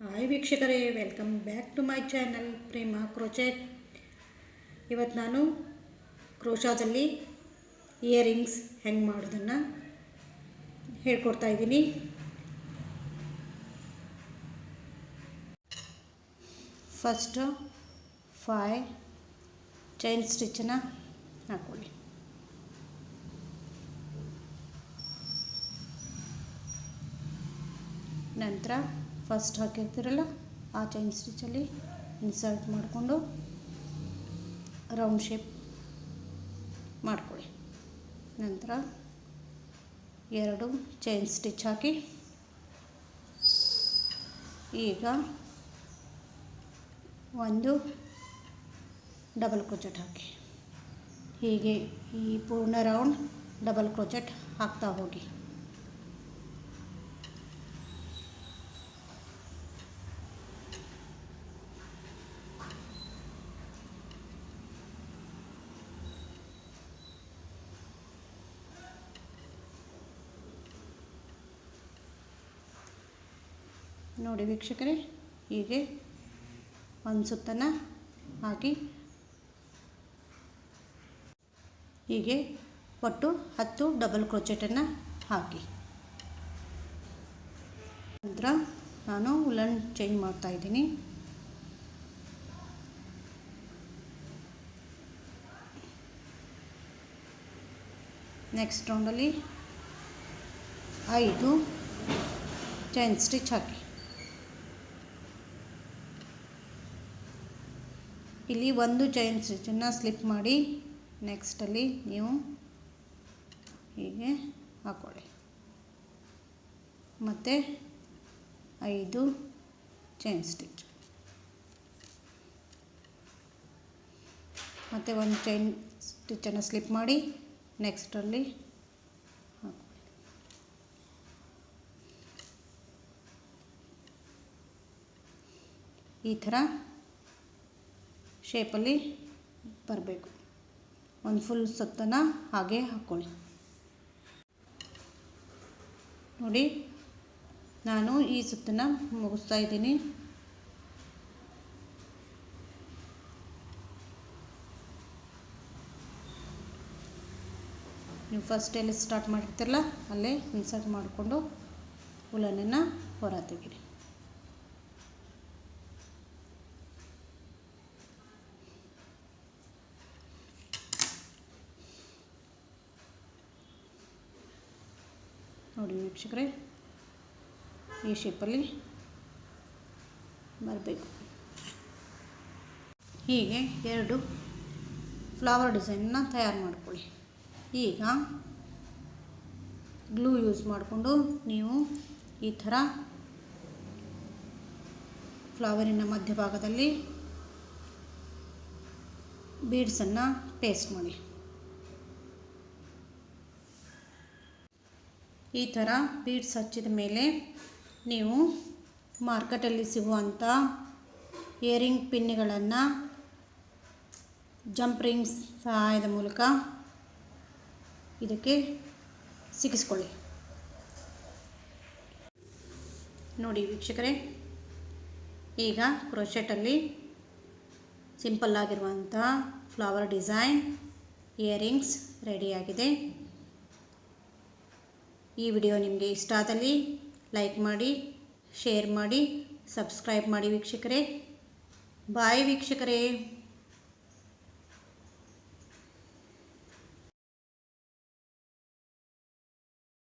Hi ವೀಕ್ಷಕರೇ, welcome back to my channel Prema crochet. ಇವತ್ತು ನಾನು ಕ್ರೋಶಾದಲ್ಲಿ ಇಯರಿಂಗ್ಸ್ ಹೆಂಗೆ ಮಾಡೋದನ್ನು ಹೇಳ್ಕೊಡ್ತಾ ಇದ್ದೀನಿ. ಫಸ್ಟು 5 ಚೈನ್ ಸ್ಟಿಚ್ಚನ್ನು ಹಾಕ್ಕೊಳ್ಳಿ. ನಂತರ ಫಸ್ಟ್ ಹಾಕಿರ್ತೀರಲ್ಲ ಆ ಚೈನ್ ಸ್ಟಿಚ್ಚಲ್ಲಿ ಇನ್ಸರ್ಟ್ ಮಾಡಿಕೊಂಡು ರೌಂಡ್ ಶೇಪ್ ಮಾಡ್ಕೊಳ್ಳಿ. ನಂತರ 2 ಚೈನ್ ಸ್ಟಿಚ್ ಹಾಕಿ ಈಗ 1 ಡಬಲ್ ಕ್ರೋಚೆಟ್ ಹಾಕಿ. ಹೀಗೆ ಈ ಪೂರ್ಣ ರೌಂಡ್ ಡಬಲ್ ಕ್ರೋಚೆಟ್ ಹಾಕ್ತಾ ಹೋಗಿ. ನೋಡಿ ವೀಕ್ಷಕರೇ, ಹೀಗೆ ಒಂದು ಸುತ್ತನ್ನು ಹಾಕಿ ಹೀಗೆ ಒಟ್ಟು 10 ಡಬಲ್ ಕ್ರೋಚೆಟನ್ನು ಹಾಕಿ. ನಂತರ ನಾನು ಉಲ್ಲನ್ ಚೇಂಜ್ ಮಾಡ್ತಾ ಇದ್ದೀನಿ. ನೆಕ್ಸ್ಟ್ ರೌಂಡಲ್ಲಿ 5 ಚೈನ್ ಸ್ಟಿಚ್ ಹಾಕಿ. ಇಲ್ಲಿ 1 ಚೈನ್ ಸ್ಟಿಚ್ಚನ್ನು ಸ್ಲಿಪ್ ಮಾಡಿ ನೆಕ್ಸ್ಟಲ್ಲಿ ನೀವು ಹೀಗೆ ಹಾಕ್ಕೊಳ್ಳಿ. ಮತ್ತು 5 ಚೈನ್ ಸ್ಟಿಚ್, ಮತ್ತು 1 ಚೈನ್ ಸ್ಟಿಚ್ಚನ್ನು ಸ್ಲಿಪ್ ಮಾಡಿ ನೆಕ್ಸ್ಟಲ್ಲಿ ಹಾಕ್ಕೊಳ್ಳಿ. ಈ ಥರ ಶೇಪಲ್ಲಿ ಬರಬೇಕು. ಒಂದು ಫುಲ್ ಸುತ್ತನ್ನು ಹಾಗೆ ಹಾಕ್ಕೊಳ್ಳಿ. ನೋಡಿ, ನಾನು ಈ ಸುತ್ತನ್ನು ಮುಗಿಸ್ತಾ ಇದ್ದೀನಿ. ನೀವು ಫಸ್ಟ್ ಎಲ್ಲಿ ಸ್ಟಾರ್ಟ್ ಮಾಡಿರ್ತೀರಲ್ಲ ಅಲ್ಲೇ ಇನ್ಸರ್ಟ್ ಮಾಡಿಕೊಂಡು ಉಲ್ಲನನ್ನು ಹೊರ ತೆಗೀರಿ. ನೋಡಿ ವೀಕ್ಷಕರೇ, ಈ ಶೇಪಲ್ಲಿ ಬರಬೇಕು. ಹೀಗೆ 2 ಫ್ಲವರ್ ಡಿಸೈನನ್ನ ತಯಾರು ಮಾಡ್ಕೊಳ್ಳಿ. ಈಗ ಗ್ಲೂ ಯೂಸ್ ಮಾಡಿಕೊಂಡು ನೀವು ಈ ಥರ ಫ್ಲವರಿನ ಮಧ್ಯಭಾಗದಲ್ಲಿ ಬೀಡ್ಸನ್ನು ಪೇಸ್ಟ್ ಮಾಡಿ. ಈ ಥರ ಬೀಡ್ಸ್ ಹಚ್ಚಿದ ಮೇಲೆ ನೀವು ಮಾರ್ಕೆಟಲ್ಲಿ ಸಿಗುವಂಥ ಇಯರಿಂಗ್ ಪಿನ್ಗಳನ್ನು ಜಂಪ್ ರಿಂಗ್ಸ್ ಸಹಾಯದ ಮೂಲಕ ಇದಕ್ಕೆ ಸಿಕ್ಕಿಸ್ಕೊಳ್ಳಿ. ನೋಡಿ ವೀಕ್ಷಕರೇ, ಈಗ ಕ್ರೋಶೆಟಲ್ಲಿ ಸಿಂಪಲ್ಲಾಗಿರುವಂಥ ಫ್ಲವರ್ ಡಿಸೈನ್ ಇಯರಿಂಗ್ಸ್ ರೆಡಿಯಾಗಿದೆ. ಈ ವಿಡಿಯೋ ನಿಮಗೆ ಇಷ್ಟ ಆದಲ್ಲಿ ಲೈಕ್ ಮಾಡಿ, ಶೇರ್ ಮಾಡಿ, ಸಬ್ಸ್ಕ್ರೈಬ್ ಮಾಡಿ ವೀಕ್ಷಕರೇ. ಬಾಯ್ ವೀಕ್ಷಕರೇ.